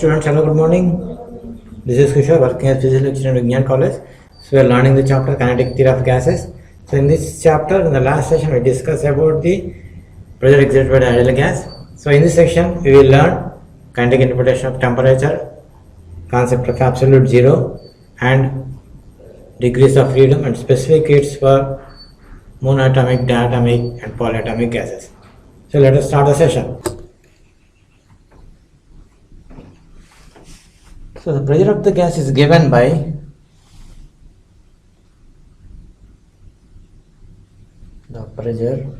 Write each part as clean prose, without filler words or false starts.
students, hello, good morning. This is Kishore working as physics lecturer in Vigyan College. So we are learning the chapter kinetic theory of gases. So in this chapter, in the last session, we discussed about the pressure exerted by the ideal gas. So in this section, we will learn kinetic interpretation of temperature, concept of absolute zero, and degrees of freedom and specific heats for monatomic, diatomic, and polyatomic gases. So let us start the session. So the pressure of the gas is given by the pressure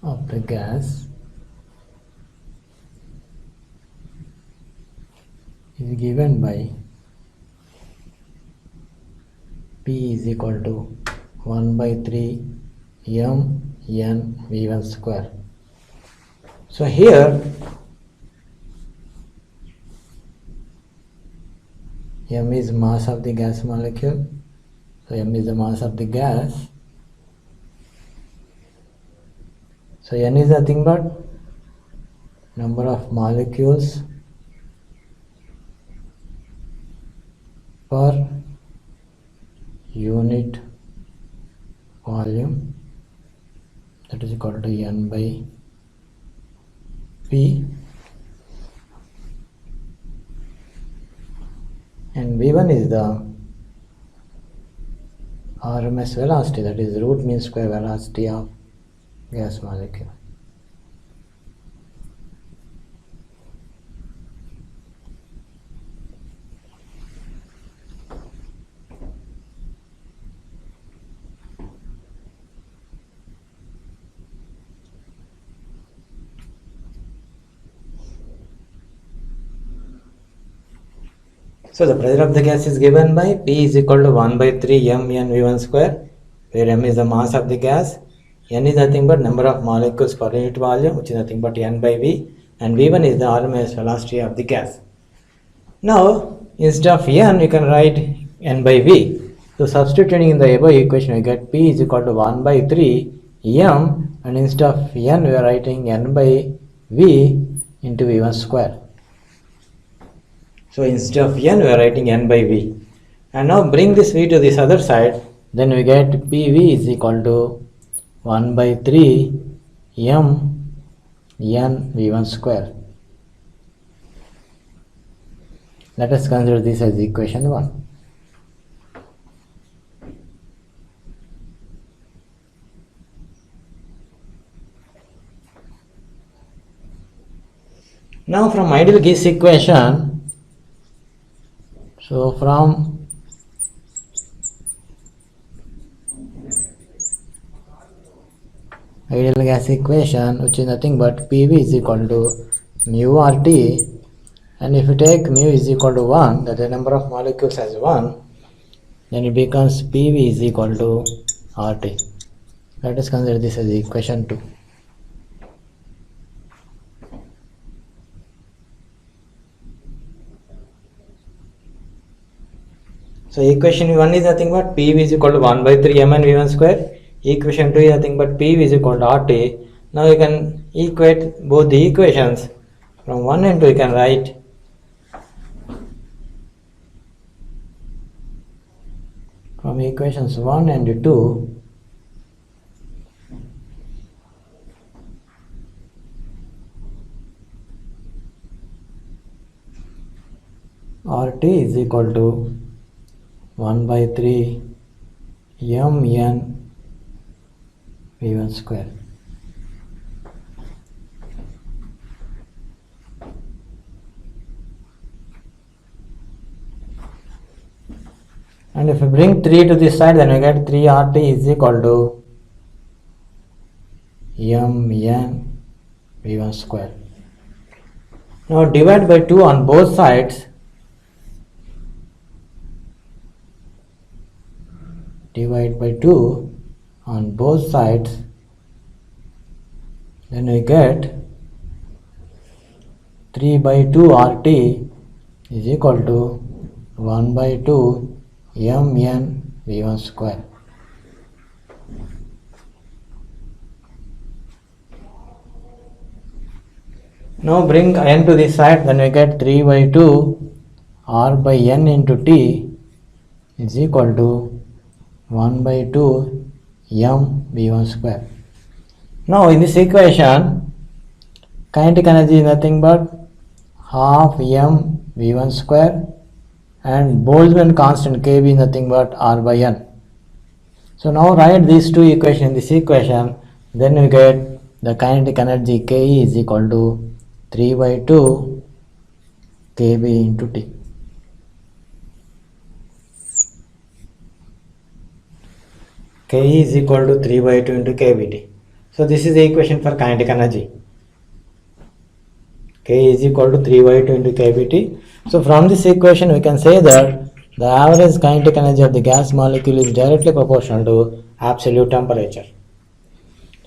of the gas is given by P is equal to 1 by 3 m n v1 square. So here m is mass of the gas molecule. So m is the mass of the gas. So n is nothing but number of molecules per unit volume, that is equal to n by P, and V1 is the RMS velocity, that is root mean square velocity of gas molecule. So the pressure of the gas is given by P is equal to 1 by 3 m n v1 square, where m is the mass of the gas, n is nothing but number of molecules per unit volume, which is nothing but n by v, and v1 is the RMS velocity of the gas. Now instead of n you can write n by v. So substituting in the above equation we get P is equal to 1 by 3 m, and instead of n we are writing n by v into v1 square. So instead of n we are writing n by v, and now bring this v to this other side, then we get PV is equal to 1 by 3 m n v1 square. Let us consider this as equation 1. Now from ideal gas equation, so from ideal gas equation, which is nothing but PV is equal to mu RT, and if you take mu is equal to 1, that the number of molecules as 1, then it becomes PV is equal to RT. Let us consider this as equation 2. So equation 1 is nothing but PV is equal to 1 by 3 m n v1 square. Equation 2 is nothing but PV is equal to RT. Now you can equate both the equations. From 1 and 2 you can write from equations 1 and 2, RT is equal to 1 by 3 m n v1 square. And if we bring 3 to this side, then we get 3 RT is equal to m n v1 square. Now divide by 2 on both sides. Divide by 2 on both sides, then we get 3 by 2 RT is equal to 1 by 2 m n v1 square. Now bring n to this side, then we get 3 by 2 r by n into t is equal to 1 by 2 m v1 square. Now in this equation, kinetic energy is nothing but half m v1 square and Boltzmann constant kb is nothing but r by n. So now write these two equations in this equation, then we get the kinetic energy Ke is equal to 3 by 2 kb into t. Ke is equal to 3 by 2 into kbt. So this is the equation for kinetic energy. K is equal to 3 by 2 into kbt. So from this equation we can say that the average kinetic energy of the gas molecule is directly proportional to absolute temperature.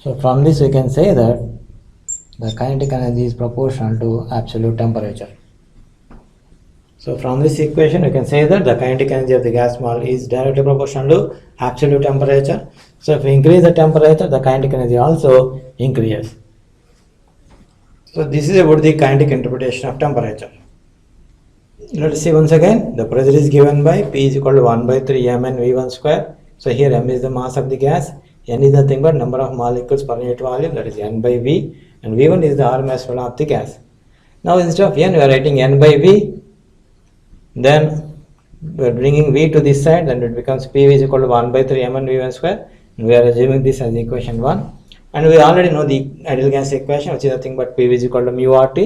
So from this we can say that the kinetic energy is proportional to absolute temperature. So from this equation we can say that the kinetic energy of the gas molecule is directly proportional to absolute temperature. So if we increase the temperature, the kinetic energy also increases. So this is about the kinetic interpretation of temperature. Let us see once again. The pressure is given by P is equal to 1 by 3 mn v1 square. So here m is the mass of the gas, n is nothing but number of molecules per unit volume, that is n by v, and v1 is the RMS value of the gas. Now instead of n we are writing n by v, then we are bringing v to this side, then it becomes P is equal to 1 by 3 mn v1 square, and we are assuming this as equation 1. And we already know the ideal gas equation, which is nothing but P is equal to mu RT.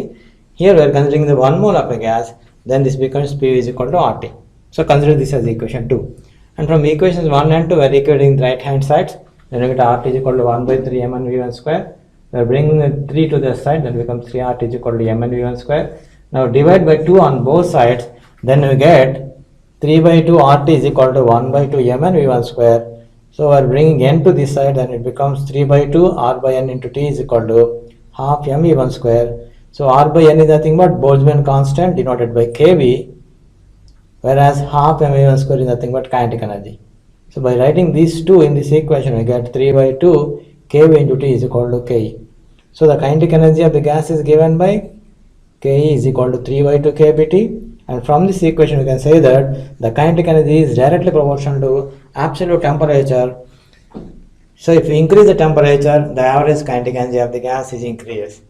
Here we are considering the 1 mole of a gas, then this becomes P is equal to RT. So consider this as equation 2. And from equations 1 and 2 we are equating the right hand sides, then we get RT is equal to 1 by 3 mn v1 square. We are bringing the 3 to the side, then becomes 3 RT is equal to mn v1 square. Now divide by 2 on both sides, then we get 3 by 2 RT is equal to 1 by 2 mn v1 square. So we are bringing n to this side, then it becomes 3 by 2 r by n into t is equal to half m v1 square. So r by n is nothing but Boltzmann constant denoted by kb, whereas half m v1 square is nothing but kinetic energy. So by writing these two in this equation, we get 3 by 2 kb into t is equal to Ke. So the kinetic energy of the gas is given by Ke is equal to 3 by 2 kbt. And from this equation we can say that the kinetic energy is directly proportional to absolute temperature. So if we increase the temperature, the average kinetic energy of the gas is increased.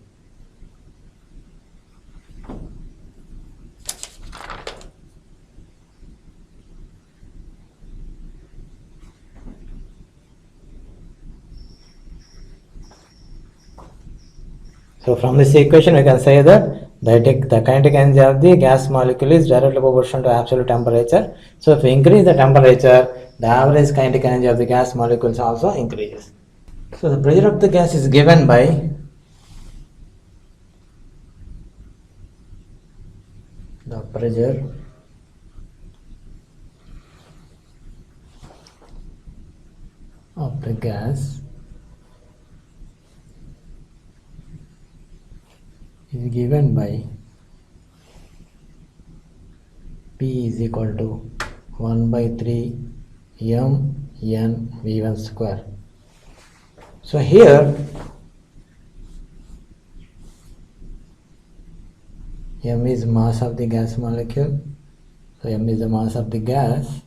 So from this equation we can say that the kinetic energy of the gas molecule is directly proportional to absolute temperature. So if we increase the temperature, the average kinetic energy of the gas molecules also increases. So the pressure of the gas is given by the pressure of the gas is given by P is equal to 1 by 3 m n v1 square. So here m is mass of the gas molecule. So m is the mass of the gas.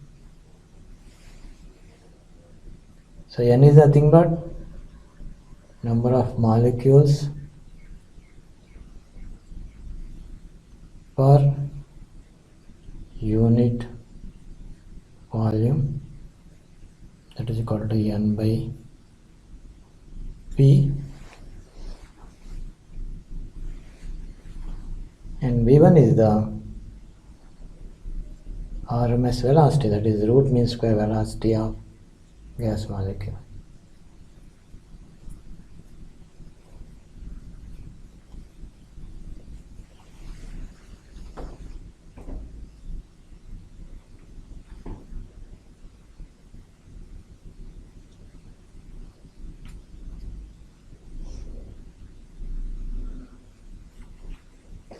So n is nothing but number of molecules per unit volume, that is equal to n by p, and v1 is the RMS velocity, that is root mean square velocity of gas molecule.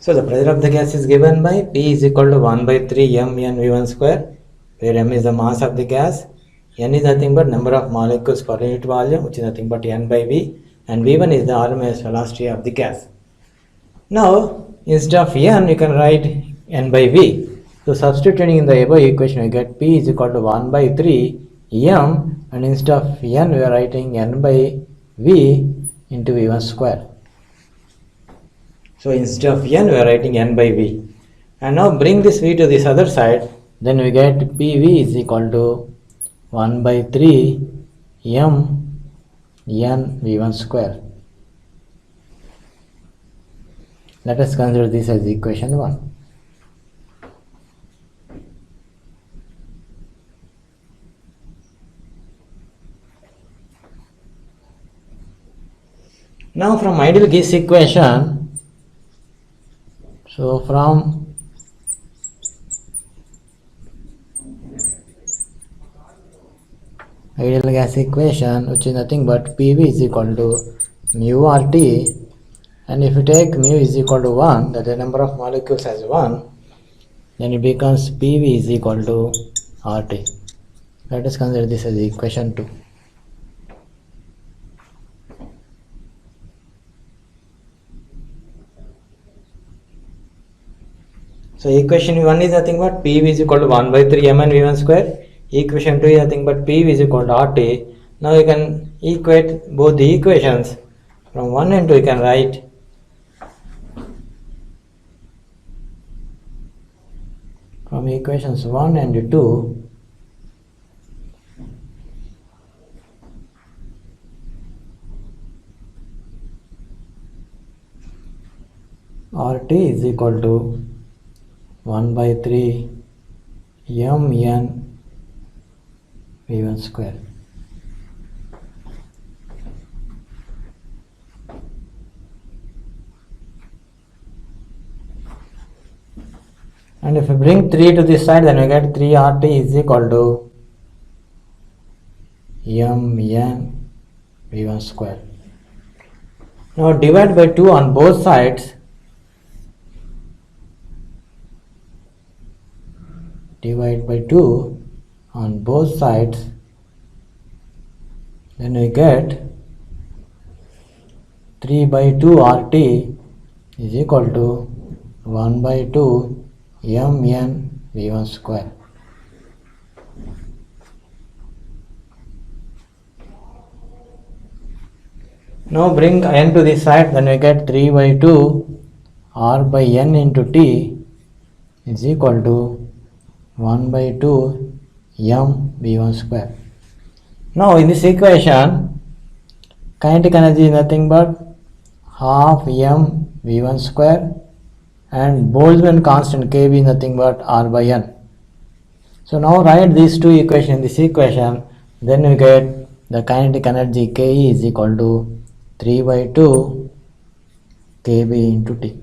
So the pressure of the gas is given by P is equal to 1 by 3 m n v1 square, where m is the mass of the gas, n is nothing but number of molecules per unit volume, which is nothing but n by v, and v1 is the RMS velocity of the gas. Now, instead of n, you can write n by v. So, substituting in the above equation, we get p is equal to 1 by 3 m, and instead of n, we are writing n by v into v1 square. So, instead of n, we are writing n by v. And now bring this v to this other side, then we get pv is equal to 1 by 3 m n v1 square. Let us consider this as equation 1. Now from ideal Gibbs equation, so from ideal gas equation, which is nothing but PV is equal to mu RT, and if you take mu is equal to 1, that the number of molecules as 1, then it becomes PV is equal to RT. Let us consider this as equation 2. So equation 1 is nothing but PV is equal to 1 by 3 mn v1 square. Equation 2 is nothing but PV is equal to RT. Now you can equate both the equations. From 1 and 2 you can write from equations 1 and 2, RT is equal to 1 by 3 mn v1 square. And if we bring 3 to this side, then we get 3 RT is equal to mn v1 square. Now divide by 2 on both sides. Divide by 2 on both sides, then we get 3 by 2 RT is equal to 1 by 2 mn v1 square. Now bring n to this side, then we get 3 by 2 r by n into t is equal to 1 by 2 m v1 square. Now in this equation, kinetic energy is nothing but half m v1 square, and Boltzmann constant kb is nothing but r by n. So now write these two equations in this equation, then we get the kinetic energy Ke is equal to 3 by 2 kb into t.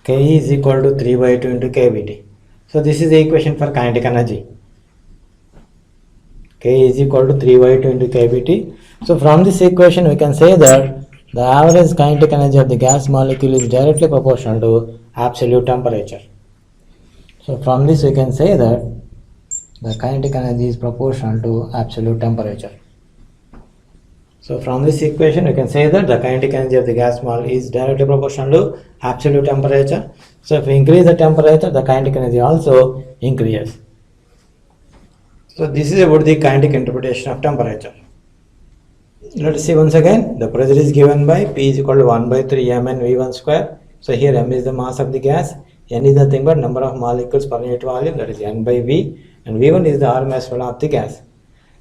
Ke is equal to 3 by 2 into kBT. So this is the equation for kinetic energy. K is equal to 3 by 2 into kBT. So from this equation we can say that the average kinetic energy of the gas molecule is directly proportional to absolute temperature. So from this we can say that the kinetic energy is proportional to absolute temperature. So from this equation we can say that the kinetic energy of the gas molecule is directly proportional to absolute temperature. So if we increase the temperature, the kinetic energy also increases. So this is about the kinetic interpretation of temperature. Let us see once again. The pressure is given by P is equal to 1 by 3 mn v1 square. So here m is the mass of the gas, n is nothing but number of molecules per unit volume, that is n by v, and v1 is the RMS value of the gas.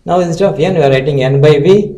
Now instead of n we are writing n by v.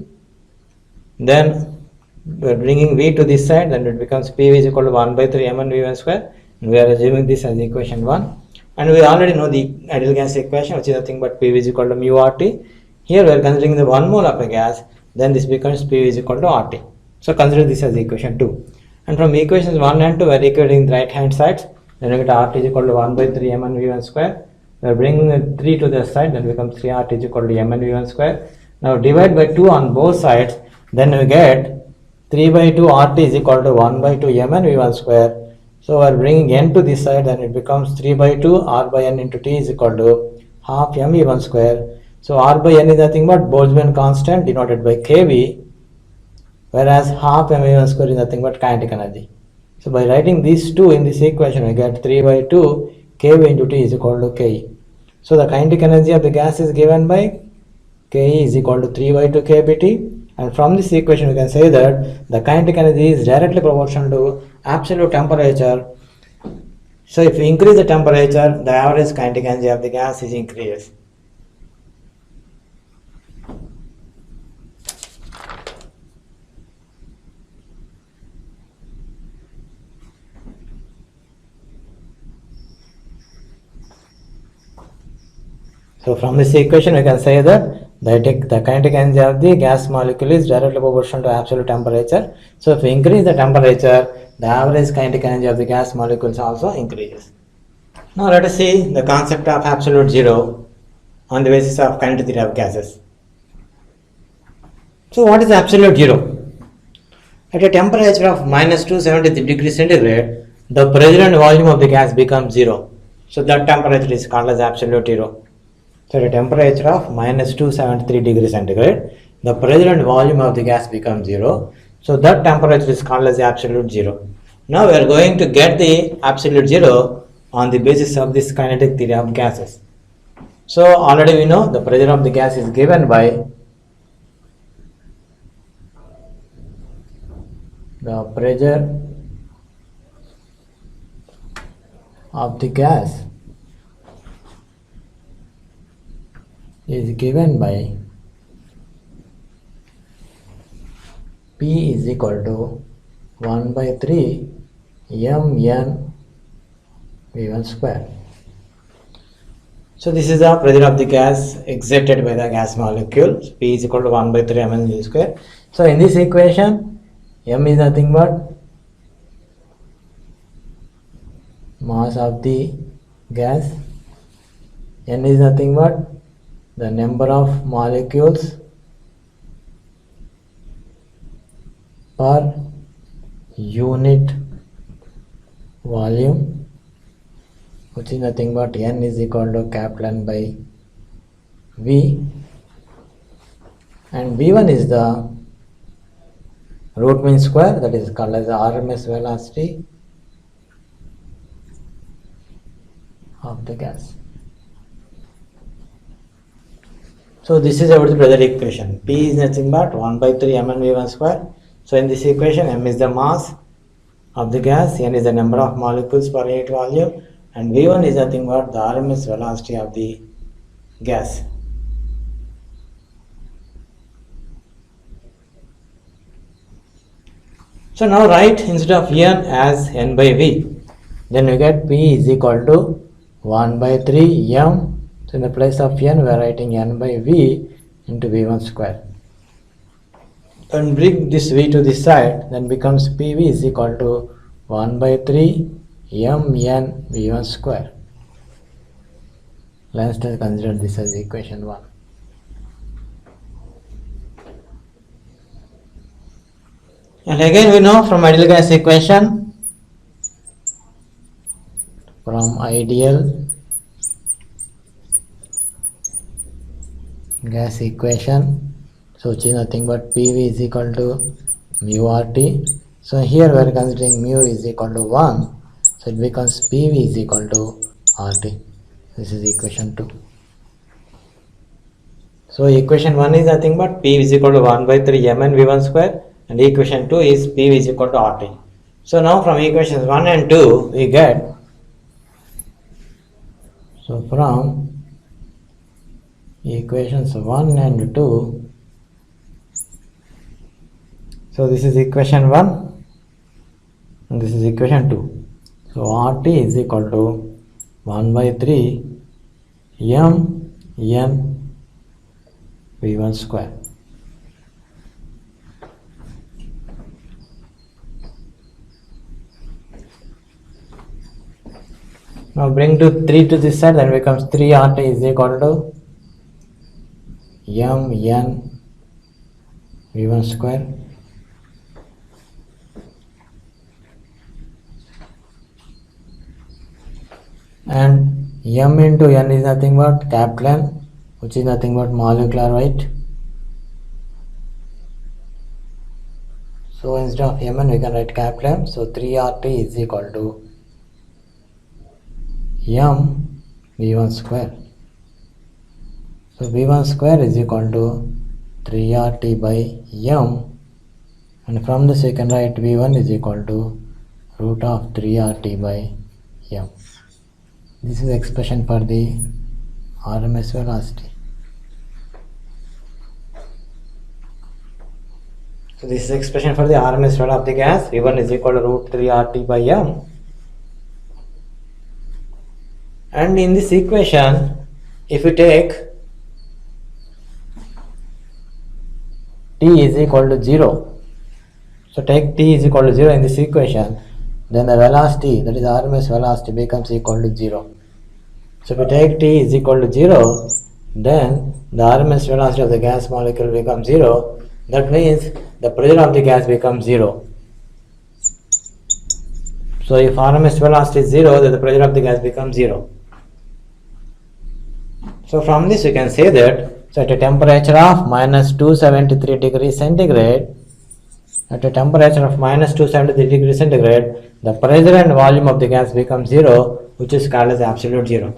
Then we are bringing v to this side, then it becomes Pv is equal to 1 by 3 mn v1 square, and we are assuming this as equation 1. And we already know the ideal gas equation, which is nothing but Pv is equal to mu RT. Here we are considering the 1 mole of a gas, then this becomes Pv is equal to RT. So consider this as equation 2. And from equations 1 and 2 we are equating the right hand sides, then we get RT is equal to 1 by 3 mn v1 square. We are bringing the 3 to the side, then becomes 3 RT is equal to mn v1 square. Now divide by 2 on both sides, then we get 3 by 2 RT is equal to 1 by 2 mn v1 square. So we are bringing n to this side, then it becomes 3 by 2 r by n into t is equal to half m v1 square. So r by n is nothing but Boltzmann constant denoted by kV. whereas half mv1 square is nothing but kinetic energy. So by writing these two in this equation, we get 3 by 2 kV into T is equal to Ke. So the kinetic energy of the gas is given by Ke is equal to 3 by 2 kBT. And from this equation, we can say that the kinetic energy is directly proportional to absolute temperature. So if we increase the temperature, the average kinetic energy of the gas is increased. So from this equation, we can say that the kinetic energy of the gas molecule is directly proportional to absolute temperature. So if we increase the temperature, the average kinetic energy of the gas molecules also increases. Now let us see the concept of absolute zero on the basis of kinetic theory of gases. So what is absolute zero? At a temperature of minus 273 degrees centigrade, the pressure and volume of the gas becomes zero. So that temperature is called as absolute zero. So at a temperature of minus 273 degrees centigrade, the pressure and volume of the gas becomes zero. So that temperature is called as absolute zero. Now we are going to get the absolute zero on the basis of this kinetic theory of gases. So already we know the pressure of the gas is given by the pressure of the gas is given by P is equal to 1 by 3 mn v1 square. So this is the pressure of the gas exerted by the gas molecule. P is equal to 1 by 3 mn v square. So in this equation, m is nothing but mass of the gas, n is nothing but the number of molecules per unit volume, which is nothing but n is equal to capital N by V, and V1 is the root mean square, that is called as the RMS velocity of the gas. So this is about the pressure equation. P is nothing but 1 by 3 mn v1 square. So in this equation, m is the mass of the gas, n is the number of molecules per unit volume, and v1 is nothing but the RMS velocity of the gas. So now write instead of n as n by v. Then we get P is equal to 1 by 3 m. So in the place of n, we are writing n by v into v1 square. And bring this v to this side, then becomes Pv is equal to 1 by 3 mn v1 square. Let's consider this as equation 1. And again we know from ideal gas equation, from ideal gas equation, so which is nothing but Pv is equal to mu RT. So here we are considering mu is equal to 1, so it becomes Pv is equal to RT. This is equation 2. So equation 1 is nothing but P is equal to 1 by 3 mn v1 square, and equation 2 is P is equal to RT. So now from equations 1 and 2 we get, so from equations 1 and 2, so this is equation 1 and this is equation 2. So RT is equal to 1 by 3 mn v1 square. Now bring 3 to this side, then becomes 3 RT is equal to mn v1 square. And m into n is nothing but capital N, which is nothing but molecular weight. So instead of Mn we can write capital M. So 3RT is equal to M V1 square. So V1 square is equal to 3RT by M, and from this we can write V1 is equal to root of 3RT by M. This is expression for the RMS velocity. So this is expression for the RMS value of the gas. V1 is equal to root 3RT by M. And in this equation, if we take T is equal to 0, so take T is equal to 0 in this equation, then the velocity, that is RMS velocity, becomes equal to 0. So if we take T is equal to 0, then the RMS velocity of the gas molecule becomes 0. That means the pressure of the gas becomes 0. So if RMS velocity is 0, then the pressure of the gas becomes 0. So from this we can say that, so at a temperature of minus 273 degrees centigrade, at a temperature of minus 273 degrees centigrade, the pressure and volume of the gas becomes 0, which is called as absolute 0.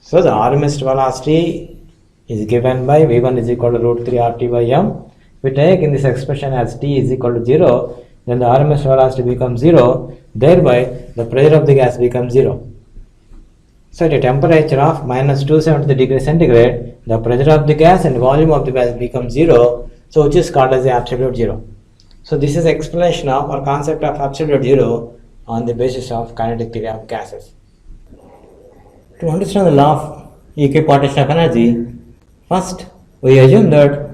So the RMS velocity is given by V1 is equal to root 3 RT by M. If we take in this expression as T is equal to 0, then the RMS velocity becomes 0, thereby the pressure of the gas becomes 0. So at a temperature of minus 270 degrees centigrade, the pressure of the gas and volume of the gas becomes 0, so which is called as the absolute 0. So this is explanation of or concept of absolute 0 on the basis of kinetic theory of gases. To understand the law of equipartition of energy, first we assume that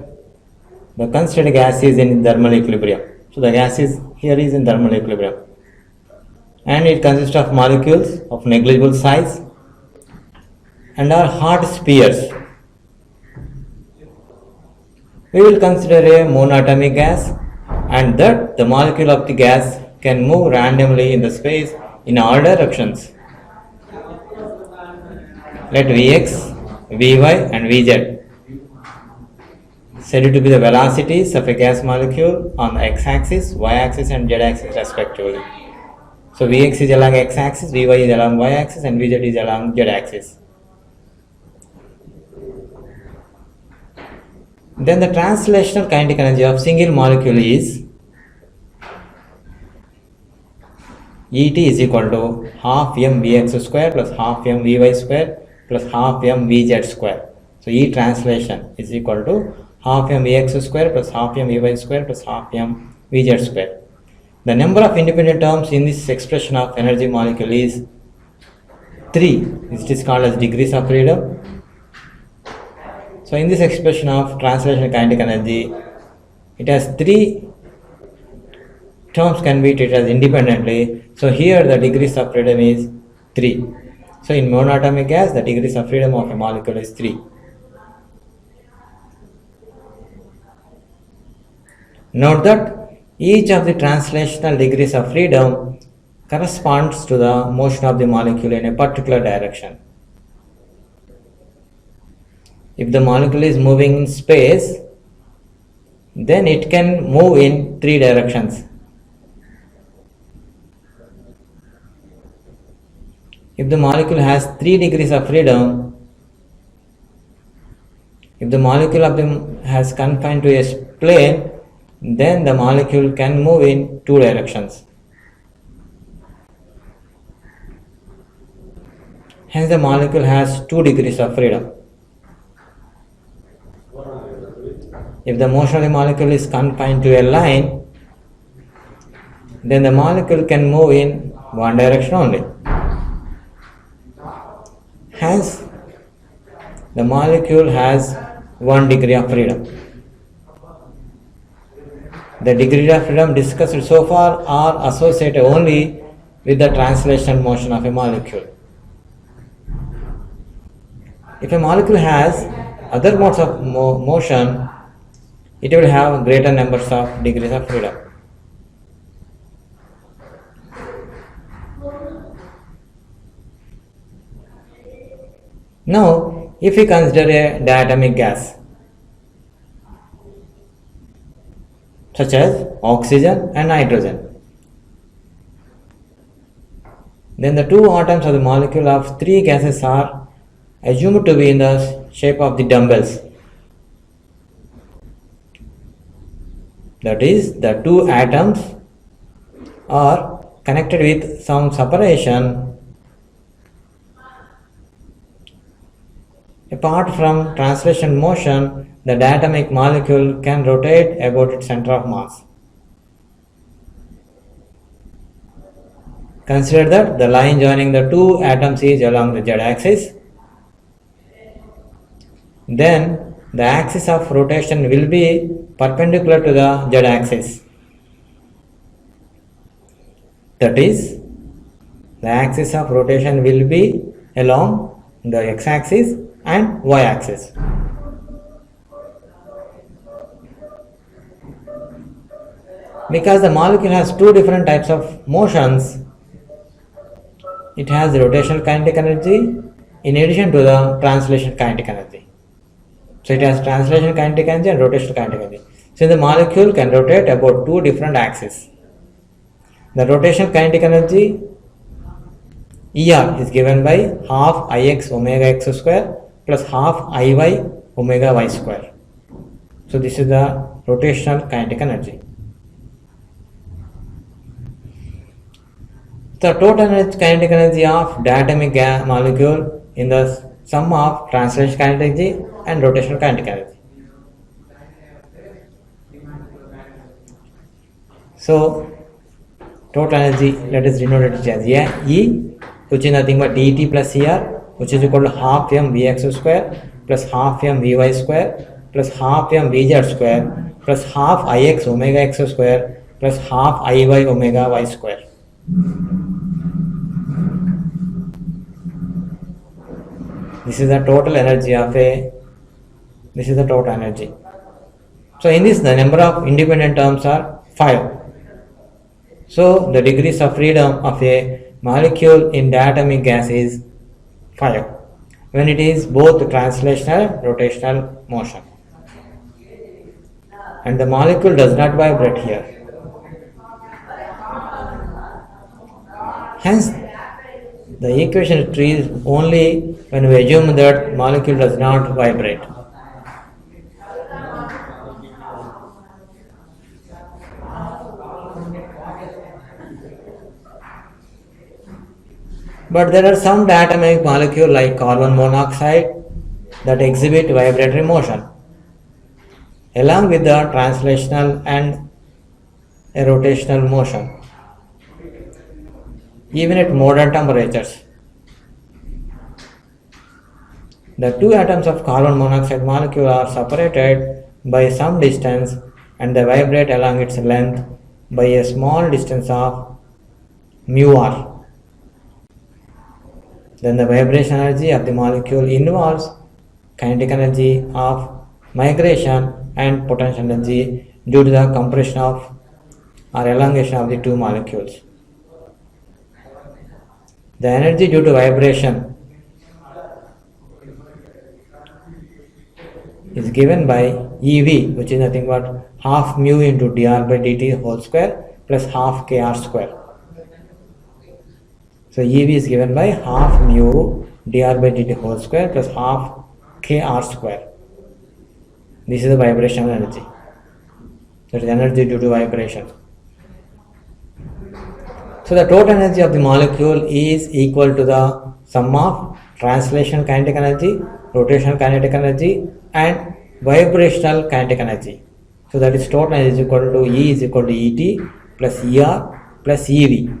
the considered gas is in thermal equilibrium. So the gas is here is in thermal equilibrium, and it consists of molecules of negligible size and are hard spheres. We will consider a monatomic gas, and that the molecule of the gas can move randomly in the space in all directions. Let Vx, Vy and Vz said to be the velocities of a gas molecule on the x-axis, y-axis and z-axis respectively. So Vx is along x-axis, Vy is along y-axis and Vz is along z-axis. Then the translational kinetic energy of single molecule is Et is equal to half m Vx square plus half m Vy square plus half m Vz square. So E translation is equal to half m Vx square plus half m Vy square plus half m Vz square. The number of independent terms in this expression of energy molecule is 3. It is called as degrees of freedom. So in this expression of translational kinetic energy, it has 3 terms can be treated as independently. So here the degrees of freedom is 3. So in monatomic gas, the degrees of freedom of a molecule is 3. Note that each of the translational degrees of freedom corresponds to the motion of the molecule in a particular direction. If the molecule is moving in space, then it can move in 3 directions. If the molecule has 3 degrees of freedom, if the molecule of them has confined to a plane, then the molecule can move in 2 directions. Hence the molecule has 2 degrees of freedom. If the motion of the molecule is confined to a line, then the molecule can move in 1 direction only. Hence, the molecule has 1 degree of freedom. The degree of freedom discussed so far are associated only with the translational motion of a molecule. If a molecule has other modes of motion, it will have greater numbers of degrees of freedom. Now, if we consider a diatomic gas, such as oxygen and nitrogen. Then the two atoms of the molecule of three gases are assumed to be in the shape of the dumbbells. That is, the two atoms are connected with some separation. Apart from translation motion, the diatomic molecule can rotate about its center of mass. Consider that the line joining the two atoms is along the z-axis. Then the axis of rotation will be perpendicular to the z-axis. That is, the axis of rotation will be along the x-axis and y-axis. Because the molecule has two different types of motions, it has rotational kinetic energy in addition to the translation kinetic energy. So it has translation kinetic energy and rotational kinetic energy. So the molecule can rotate about two different axes. The rotational kinetic energy ER is given by half Ix omega x square plus half Iy omega y square. So this is the rotational kinetic energy. The total kinetic energy of diatomic molecule in the sum of translation kinetic energy and rotational kinetic energy. So total energy, let us denote it as E, which is nothing but dET plus Cr, which is equal to half m Vx square plus half m Vy square plus half m Vz square plus half Ix omega x square plus half Iy omega y square. This is the total energy of this is the total energy. So in this, the number of independent terms are 5. So the degrees of freedom of a molecule in diatomic gas is 5 when it is both translational and rotational motion. And the molecule does not vibrate here. Hence, the equation is true only when we assume that molecule does not vibrate. But there are some diatomic molecules like carbon monoxide that exhibit vibratory motion along with the translational and a rotational motion even at modern temperatures. The two atoms of carbon monoxide molecule are separated by some distance and they vibrate along its length by a small distance of mu r. Then the vibration energy of the molecule involves kinetic energy of migration and potential energy due to the compression of or elongation of the two molecules. The energy due to vibration is given by EV, which is nothing but half mu into dr by dt whole square plus half kr square. So EV is given by half mu dr by dt whole square plus half kr square. This is the vibrational energy. That is energy due to vibration. So the total energy of the molecule is equal to the sum of translation kinetic energy, rotational kinetic energy and vibrational kinetic energy. So that is total energy is equal to E is equal to ET plus ER plus EV.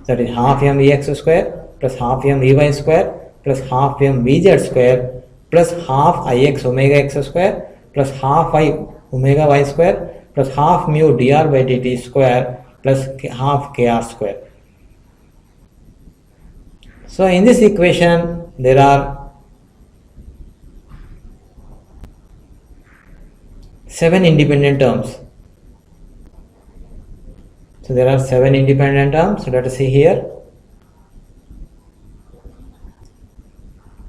That is half m Vx square plus half m Vy square plus half m Vz square plus half Ix omega x square plus half I omega y square plus half mu dr by dt square plus half kr square. So in this equation there are 7 independent terms. So there are 7 independent terms. So let us see here.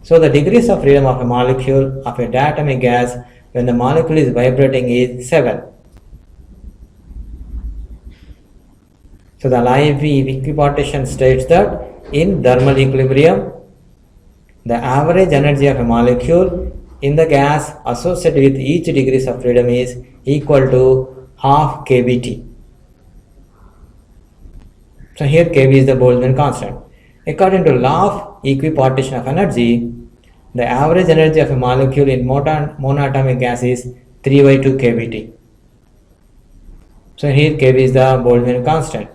So the degrees of freedom of a molecule of a diatomic gas when the molecule is vibrating is 7. So the live equipartition states that in thermal equilibrium, the average energy of a molecule in the gas associated with each degree of freedom is equal to half kBT. So here kB is the Boltzmann constant. According to law of equipartition of energy, the average energy of a molecule in monoatomic gas is 3 by 2 kBT. So here kB is the Boltzmann constant.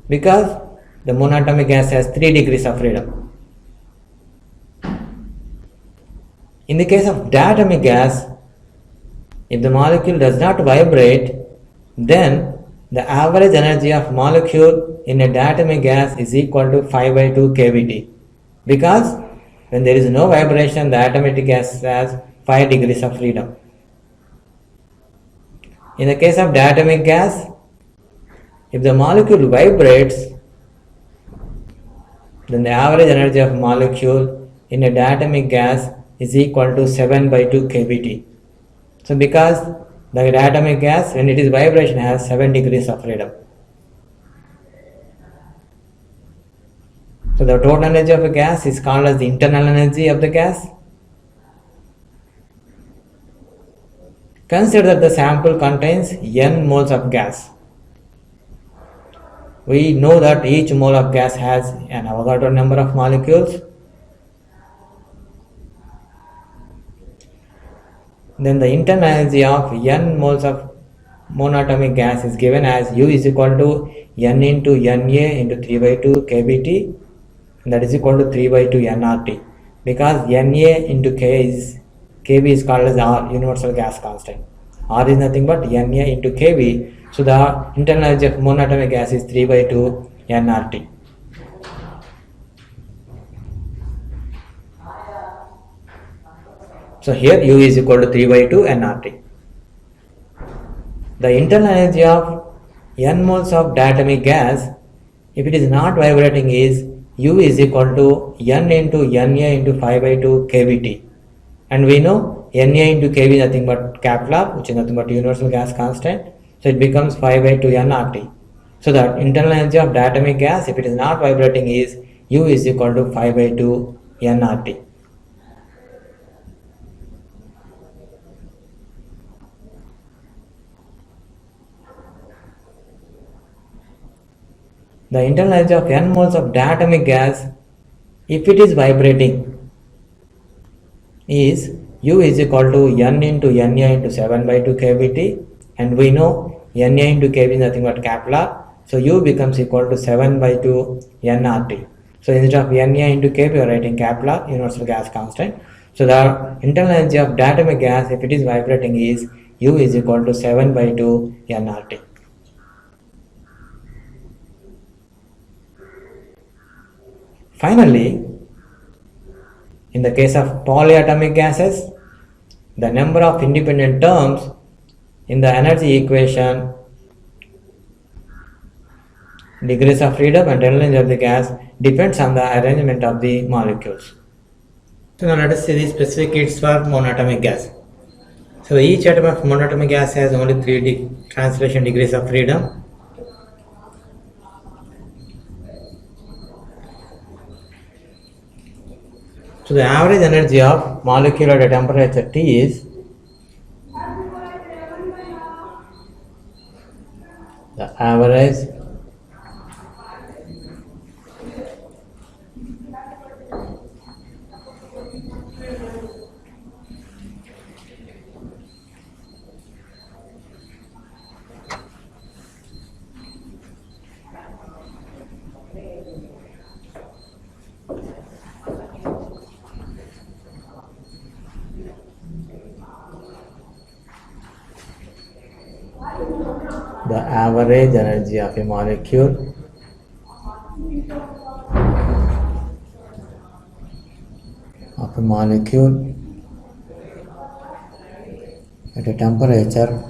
Because the monoatomic gas has 3 degrees of freedom. In the case of diatomic gas, if the molecule does not vibrate, then the average energy of molecule in a diatomic gas is equal to 5 by 2 kBT. Because when there is no vibration, the atomic gas has 5 degrees of freedom. In the case of diatomic gas, if the molecule vibrates, then the average energy of molecule in a diatomic gas is equal to 7 by 2 kBT. So because the diatomic gas, when it is vibration, has 7 degrees of freedom. So the total energy of a gas is called as the internal energy of the gas. Consider that the sample contains n moles of gas. We know that each mole of gas has an Avogadro number of molecules. Then the internal energy of n moles of monatomic gas is given as U is equal to n into Na into 3 by 2 kBT, and that is equal to 3 by 2 nRT, because Na into kB is called as R, universal gas constant. R is nothing but Na into kB. So the internal energy of monatomic gas is 3 by 2 nRT. So here U is equal to 3 by 2 nRT. The internal energy of n moles of diatomic gas, if it is not vibrating, is U is equal to n into Na into 5 by 2 kBT. And we know Na into kB is nothing but Kaplan, which is nothing but universal gas constant. So it becomes 5 by 2 nRT. So the internal energy of diatomic gas, if it is not vibrating, is U is equal to 5 by 2 nRT. The internal energy of n moles of diatomic gas, if it is vibrating, is U is equal to n into Na into 7 by 2 kBT, and we know Na into kB is nothing but Kaplan, so U becomes equal to 7 by 2 nRT. So instead of Na into kB, we are writing Kaplan, universal gas constant. So the internal energy of diatomic gas, if it is vibrating, is U is equal to 7 by 2 nRT. Finally, in the case of polyatomic gases, the number of independent terms in the energy equation, degrees of freedom and internal energy of the gas, depends on the arrangement of the molecules. So now let us see the specific kits for monatomic gas. So each atom of monatomic gas has only 3 translation degrees of freedom. So the average energy of molecule at a temperature T is the average energy of a molecule at a temperature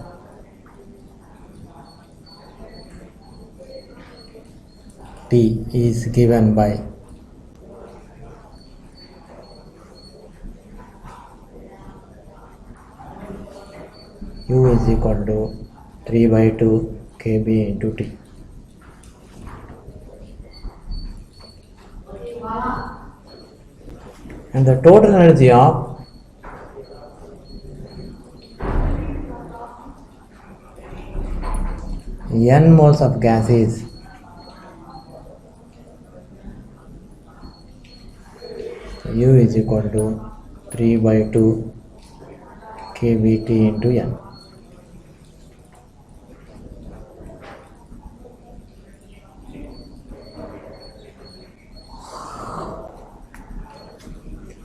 T is given by U is equal to 3 by 2 kb into T. And the total energy of n moles of gas is U is equal to 3 by 2 kBT into n.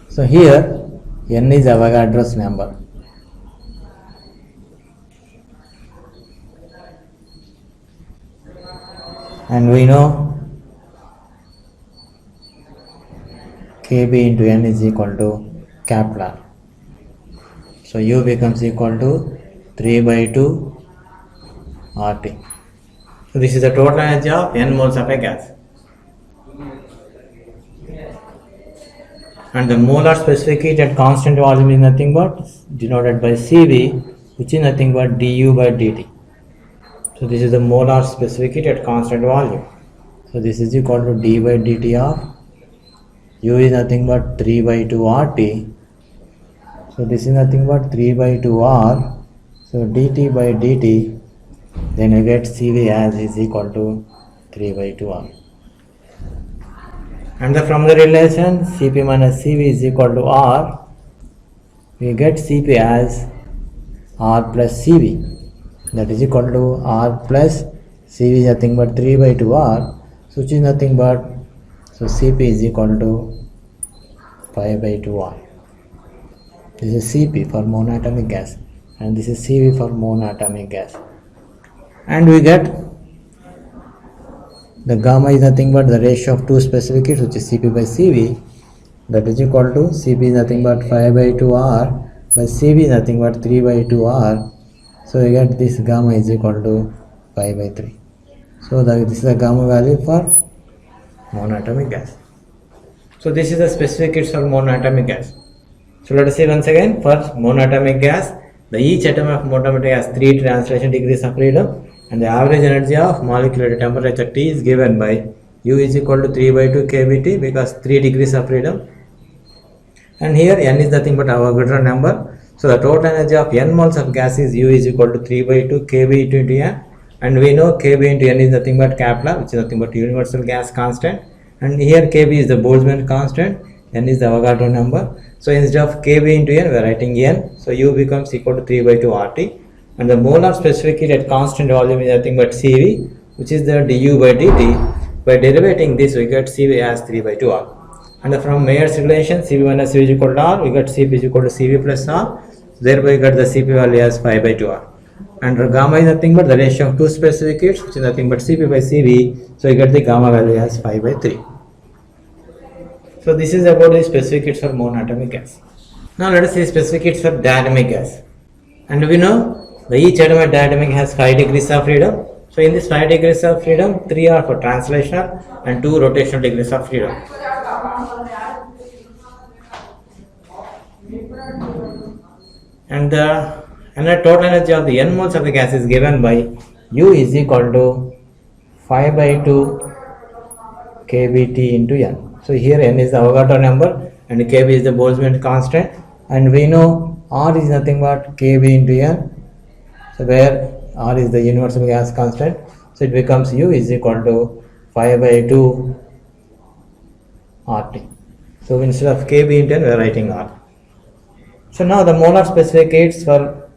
So here n is Avogadro's number. And we know kb into n is equal to capital R. So U becomes equal to 3 by 2 RT. So this is the total energy of n moles of a gas. And the molar specific heat at constant volume is nothing but denoted by Cv, which is nothing but du by dt. So this is the molar specific heat at constant volume. So this is equal to d by dt of U is nothing but 3 by 2 RT. So this is nothing but 3 by 2 R. So dt by dt, then you get Cv as is equal to 3 by 2 R. And from the relation Cp minus Cv is equal to R, we get Cp as R plus Cv. That is equal to R plus Cv is nothing but 3 by 2 R, so which is nothing but, so Cp is equal to 5 by 2 R. This is Cp for monoatomic gas and this is Cv for monoatomic gas. And we get the gamma is nothing but the ratio of two specific heats, which is Cp by Cv, that is equal to Cp is nothing but 5 by 2 R plus Cv is nothing but 3 by 2 R. So we get this gamma is equal to 5 by 3. So this is the gamma value for monoatomic gas. So this is the specific heats for monoatomic gas. So let us see once again, for monoatomic gas, each atom of monoatomic gas has 3 translation degrees of freedom, and the average energy of molecular temperature T is given by U is equal to 3 by 2 kBT, because 3 degrees of freedom. And here n is nothing but Avogadro number. So the total energy of n moles of gas is U is equal to 3 by 2 kB into n. And we know kB into n is nothing but kappa, which is nothing but universal gas constant. And here kB is the Boltzmann constant, n is the Avogadro number. So instead of kB into n, we are writing n. So U becomes equal to 3 by 2 RT. And the molar specific heat at constant volume is nothing but Cv, which is the du by dt. By derivating this, we get Cv as 3 by 2 R. And from Mayer's relation, Cv minus Cv is equal to R, we get Cp is equal to Cv plus R. Thereby we get the Cp value as 5 by 2 R. And gamma is nothing but the ratio of two specific heats, which is nothing but Cp by Cv. So we get the gamma value as 5 by 3. So this is about the specific heats for monoatomic gas. Now let us see specific heats for diatomic gas. And we know each atom at diatomic has 5 degrees of freedom. So in this 5 degrees of freedom, 3 are for translational and 2 rotational degrees of freedom. And the total energy of the n moles of the gas is given by U is equal to 5 by 2 kBT into n. So here n is the Avogadro number and kB is the Boltzmann constant, and we know R is nothing but kB into n. So where R is the universal gas constant, so it becomes U is equal to 5 by 2 RT. So instead of kB into n, we are writing R. So now the molar specific heats for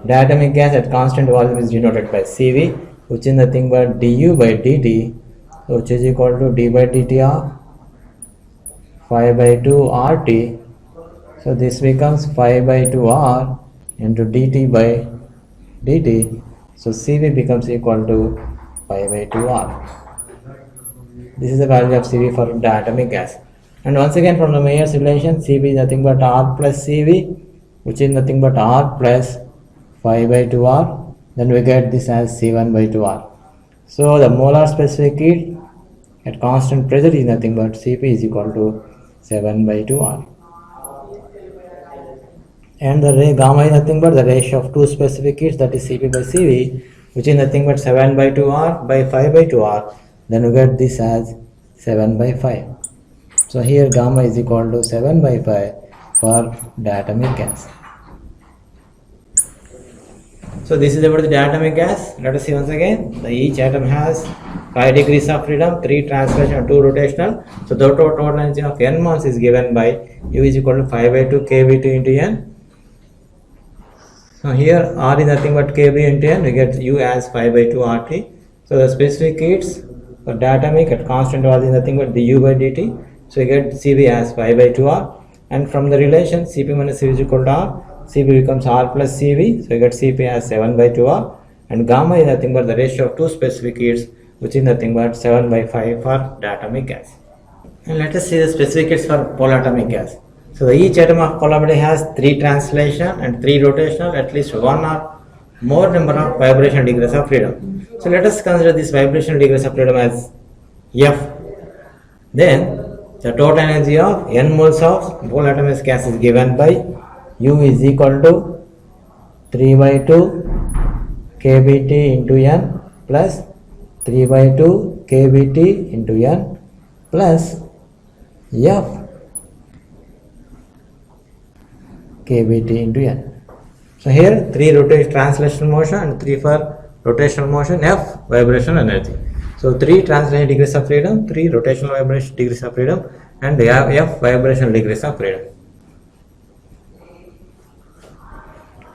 diatomic gas at constant volume is denoted by Cv, which is nothing but du by dt, which is equal to d by dt of 5 by 2 RT. So this becomes 5 by 2 R into dt by dt. So Cv becomes equal to 5 by 2 R. This is the value of Cv for diatomic gas. And once again from the Mayer's relation, Cv is nothing but R plus Cv, which is nothing but R plus 5 by 2 R. Then we get this as C1 by 2 R. So the molar specific heat at constant pressure is nothing but Cp is equal to 7 by 2 R. and the gamma is nothing but the ratio of two specific heats, that is Cp by Cv, which is nothing but 7 by 2R by 5 by 2R. Then we get this as 7 by 5. So here gamma is equal to 7 by 5 for diatomic gas. So this is about the diatomic gas. Let us see once again. Each atom has 5 degrees of freedom, 3 translation, 2 rotational. So the total energy of n moles is given by U is equal to 5 by 2 kB2 into n. So here R is nothing but kB into n. We get U as 5 by 2 RT. So the specific heats for diatomic at constant volume is nothing but du by dt. So we get Cv as 5 by 2R. And from the relation Cp minus Cv is equal to R, Cp becomes R plus Cv, so we get Cp as 7 by 2R, and gamma is nothing but the ratio of two specific heats, which is nothing but 7 by 5 for diatomic gas. And let us see the specific heats for polyatomic gas. So each atom of polyatomic has 3 translation and 3 rotational, at least 1 or more number of vibration degrees of freedom. So let us consider this vibration degrees of freedom as F. Then the total energy of n moles of polyatomic gas is given by U is equal to 3 by 2 kBt into n plus 3 by 2 kBt into n plus F kBt into n. So here 3 rotation translational motion and 3 for rotational motion, F vibrational energy. So 3 translation degrees of freedom, 3 rotational vibration degrees of freedom, and F vibrational degrees of freedom.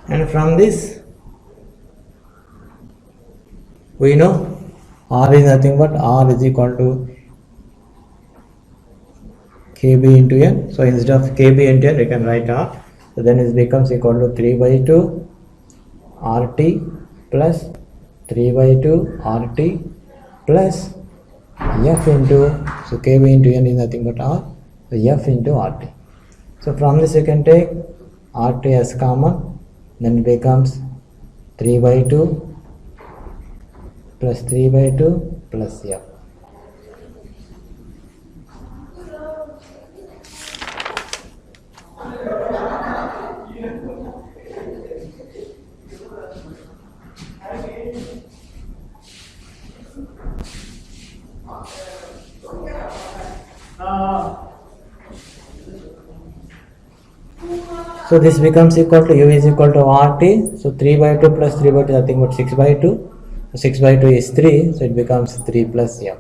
And from this we know R is nothing but R is equal to kB into n. So instead of kB into n we can write R. So then it becomes equal to 3 by 2 RT plus 3 by 2 RT plus F into, so kB into n is nothing but R, so F into RT. So from this you can take RT as common, then it becomes 3 by 2 plus 3 by 2 plus F. So this becomes equal to U is equal to RT. So 3 by 2 plus 3 by 2 is nothing but 6 by 2. So 6 by 2 is 3. So it becomes 3 plus M.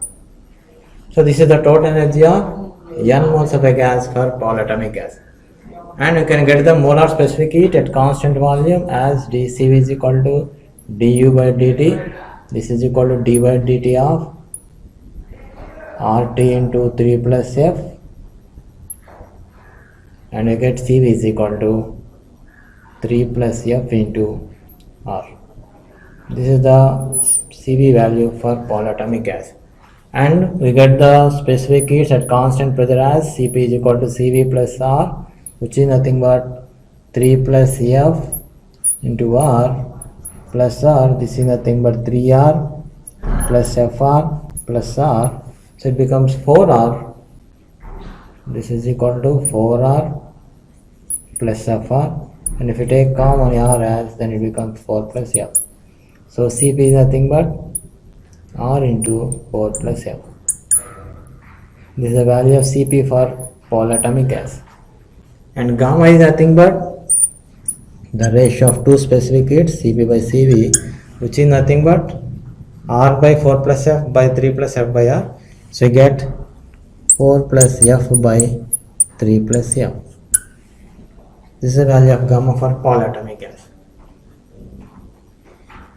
So this is the total energy of n moles of a gas for polyatomic gas. And you can get the molar specific heat at constant volume as dCV is equal to du by dt. This is equal to d by dt of RT into 3 plus F. And you get Cv is equal to 3 plus F into R. This is the Cv value for polyatomic gas. And we get the specific heats at constant pressure as Cp is equal to Cv plus R, which is nothing but 3 plus F into R plus R. This is nothing but 3R plus Fr plus R. So it becomes 4R. This is equal to 4R plus Fr, and if you take common R as, then it becomes 4 plus F. So Cp is nothing but R into 4 plus F. This is the value of Cp for polyatomic gas. And gamma is nothing but the ratio of two specific heats, Cp by Cv, which is nothing but R by 4 plus F by 3 plus F by R. So you get 4 plus F by 3 plus F. This is the value of gamma for polyatomic gas.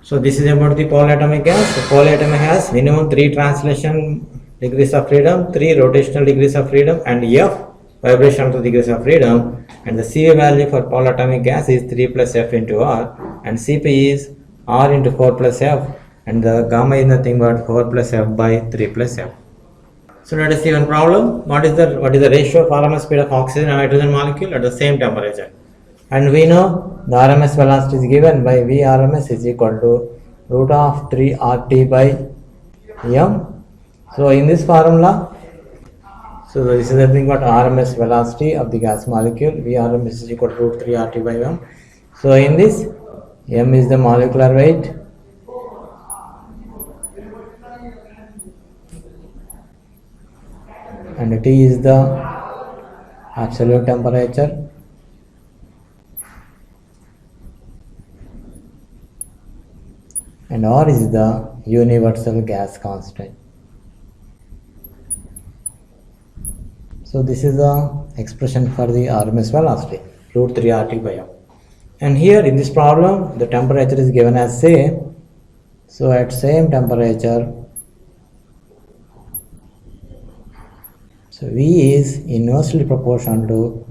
So this is about the polyatomic gas. So polyatomic has minimum 3 translation degrees of freedom, 3 rotational degrees of freedom, and F vibrational degrees of freedom. And the Cv value for polyatomic gas is 3 plus F into R, and Cp is R into 4 plus F, and the gamma is nothing but 4 plus F by 3 plus F. So let us see one problem. What is the ratio of RMS speed of oxygen and hydrogen molecule at the same temperature? And we know the RMS velocity is given by Vrms is equal to root of 3 RT by M. So in this formula, So this is nothing but RMS velocity of the gas molecule. Vrms is equal to root 3 RT by 1. So in this, m is the molecular weight, and T is the absolute temperature, and R is the universal gas constant. So this is the expression for the RMS velocity, root 3 RT by m. And here in this problem, the temperature is given as same. So at same temperature, so V is inversely proportional to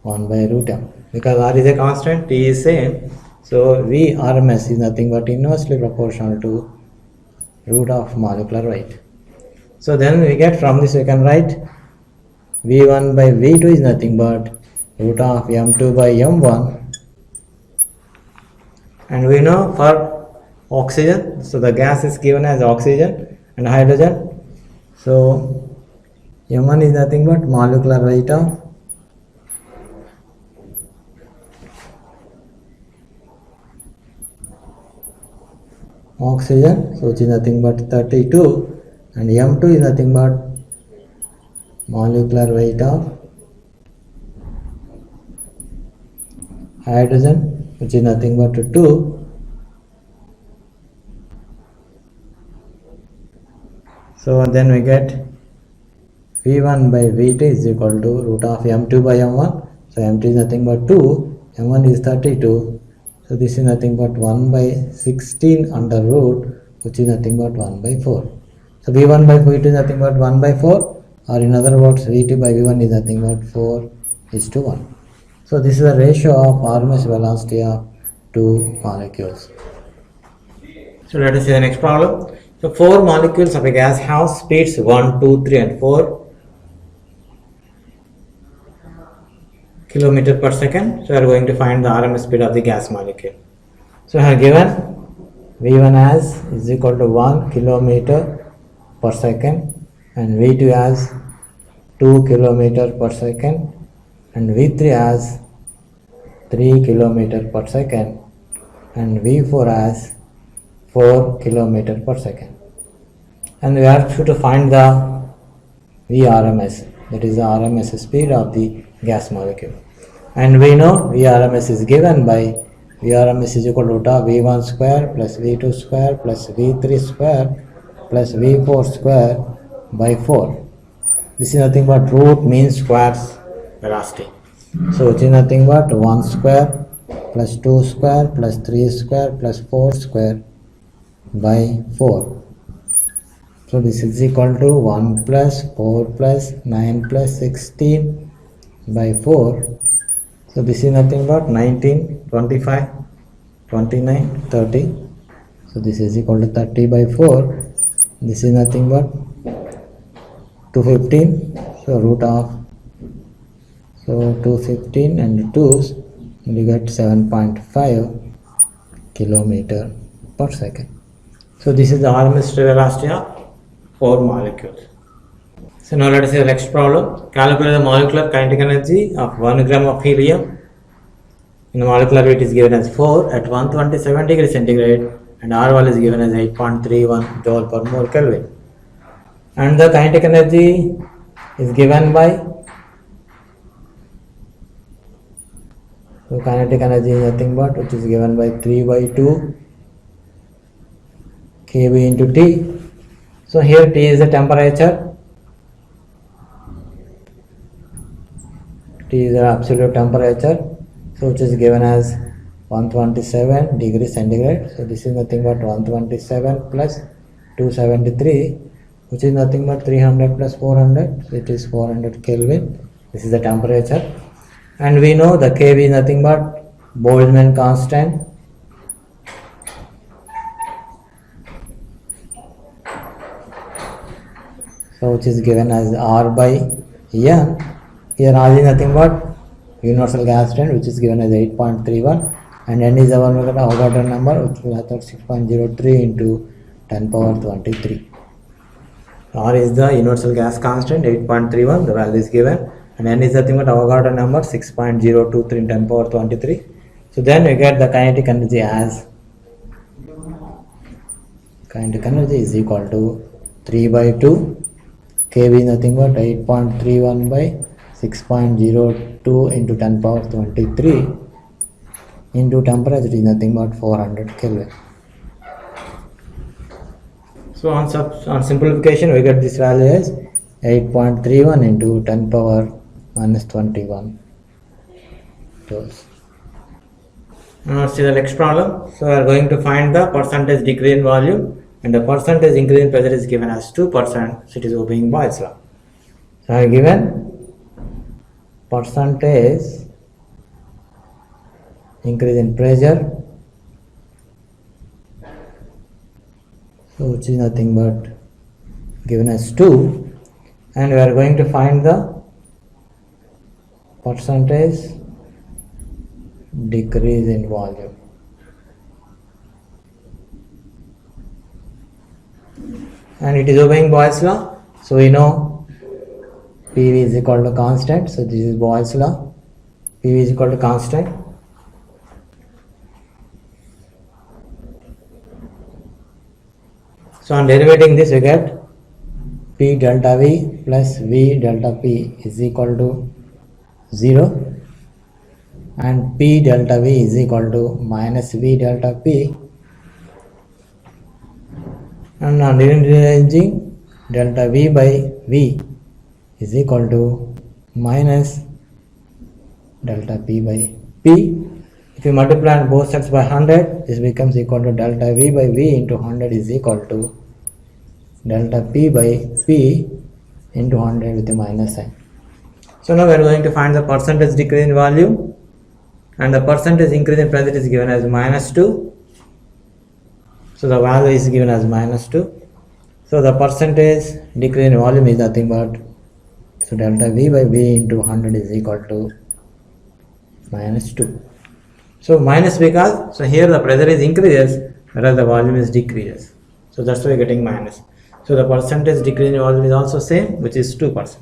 1 by root m. Because R is a constant, T is same. So V RMS is nothing but inversely proportional to root of molecular weight. So then we get from this we can write V1 by V2 is nothing but root of M2 by M1. And we know for oxygen, so the gas is given as oxygen and hydrogen. So M1 is nothing but molecular weight of oxygen, so which is nothing but 32, and M2 is nothing but molecular weight of hydrogen, which is nothing but 2. So then we get V1 by V2 is equal to root of M2 by M1. So M2 is nothing but 2, M1 is 32. So this is nothing but 1 by 16 under root, which is nothing but 1 by 4. So V1 by V2 is nothing but 1 by 4, or in other words V2 by V1 is nothing but 4:1. So this is the ratio of RMS velocity of two molecules. So let us see the next problem. So 4 molecules of a gas have speeds 1, 2, 3 and 4 km per second. So we are going to find the RMS speed of the gas molecule. So I have given V1 as is equal to 1 km per second, and V2 as 2 km per second, and V3 as 3 km per second, and V4 as 4 km per second. And we have to find the Vrms, that is the RMS speed of the gas molecule. And we know Vrms is given by Vrms is equal to root of V1 square plus V2 square plus V3 square plus V4 square by 4. This is nothing but root means squares velocity. So it is nothing but 1 square plus 2 square plus 3 square plus 4 square by 4. So this is equal to 1 plus 4 plus 9 plus 16 by 4. So this is nothing but 19, 25, 29, 30. So this is equal to 30 by 4. This is nothing but 215. So root of, so 215 and 2's, you get 7.5 kilometer per second. So this is the RMS velocity of 4 molecules. So now let us see the next problem. Calculate the molecular kinetic energy of 1 gram of helium. In the molecular weight is given as 4 at 127 degrees centigrade, and R value is given as 8.31 joule per mole Kelvin. And the kinetic energy is given by, so kinetic energy is nothing but which is given by 3 by 2 kV into T. So here T is the temperature, T is the absolute temperature, so which is given as 127 degrees centigrade. So this is nothing but 127 plus 273, which is nothing but 300 plus 400, so it is 400 Kelvin. This is the temperature. And we know the kV is nothing but Boltzmann constant. So which is given as R by N. Here R is nothing but universal gas constant, which is given as 8.31, and N is our Avogadro number, which will have 6.03 into 10 power 23. R is the universal gas constant 8.31, the value is given, and N is nothing but Avogadro number 6.023 in 10 power 23. So then we get the kinetic energy as kinetic energy is equal to 3 by 2 kV is nothing but 8.31 by 6.02 into 10 power 23 into temperature is nothing but 400 Kelvin. So on simplification we get this value as 8.31 into 10 power minus 21 joules. Now see the next problem. So we are going to find the percentage decrease in volume, and the percentage increase in pressure is given as 2%, so it is obeying Boyle's law. So I have given percentage increase in pressure, so which is nothing but given as 2, and we are going to find the percentage decrease in volume. And it is obeying Boyle's law, so we know PV is equal to constant, so this is Boyle's law, PV is equal to constant. So on derivating this we get P delta V plus V delta P is equal to 0, and P delta V is equal to minus V delta P, and on rearranging delta V by V is equal to minus delta P by P. If you multiply on both sides by 100, this becomes equal to delta V by V into 100 is equal to delta P by P into 100 with a minus sign. So now we are going to find the percentage decrease in volume, and the percentage increase in pressure is given as minus 2. So the value is given as minus 2. So the percentage decrease in volume is nothing but, so delta V by V into 100 is equal to minus 2. So minus because, so here the pressure is increases whereas the volume is decreases. So that's why we are getting minus. So the percentage decrease in volume is also same, which is 2%.